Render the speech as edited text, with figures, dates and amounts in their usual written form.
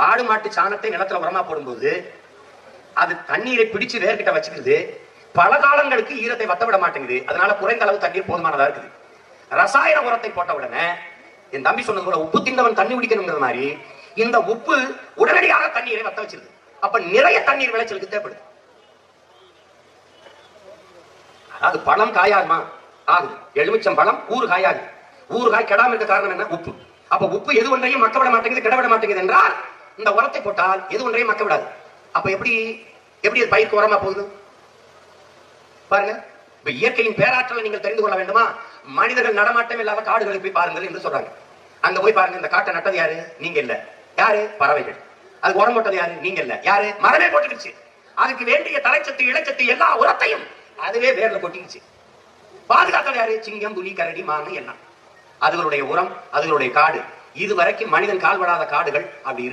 ஆடு மாட்டு சாணத்தை நிலத்துல உரமா போடும்போது அது தண்ணீரை பிடிச்சு வேர்கிட்ட வச்சுக்குது. பல காலங்களுக்கு ஈரத்தை வத்த விட மாட்டேங்குது. அதனால குறைந்த அளவு தண்ணீர் போதுமானதா இருக்குது. ரசாயன உரத்தை போட்ட உடனே என் தம்பி சொன்னது போல உப்பு திண்டவன் தண்ணி குடிக்கணுங்கிற மாதிரி இந்த உப்பு உடனடியாக தண்ணீரை வத்த வச்சிருது. அப்ப நிறைய தண்ணீர் விளைச்சலுக்கு தேவைப்படுது. அதாவது பழம் காயாகுமா? ஆகுது. எலுமிச்சம் பழம் ஊறுகாயாகுது. ஊறுகாய் கெடாம இருக்க காரணம் என்ன? உப்பு. அப்ப உப்பு எது ஒன்றையும் மக்க விட மாட்டேங்குது, கெடவிட மாட்டேங்குது என்றால் இந்த உரத்தை போட்டால் எது ஒன்றையும் மக்க விடாது. அப்ப எப்படி பயிருக்கு உரமா போகுது பாருங்க. இப்ப இயற்கையின் பேராற்றலை நீங்கள் தெரிந்து கொள்ள வேண்டுமா? மனிதர்கள் நடமாட்டம் இல்லாத காடுகளை போய் பாருங்கள் என்று சொல்றாங்க. அங்க போய் பாருங்க. இந்த காட்டை நட்டது யாரு? நீங்க இல்ல. யாரு? பறவைகள். அதுக்கு உரம் போட்டது யாரு? நீங்க இல்ல. யாரு? மரமே போட்டுக்கிச்சு. அதுக்கு வேண்டிய தலைச்சத்து இளச்சத்து எல்லா உரத்தையும் அதுவே வேர்ல கொட்டிக்கிச்சு. பாதுகாத்தது யாரு? சிங்கம், புலி, கரடி, மானு எல்லாம். அதுகளுடைய உரம், அதுகளுடைய காடு. இதுவரைக்கும் மனிதன் கால்படாத காடுகள் அப்படி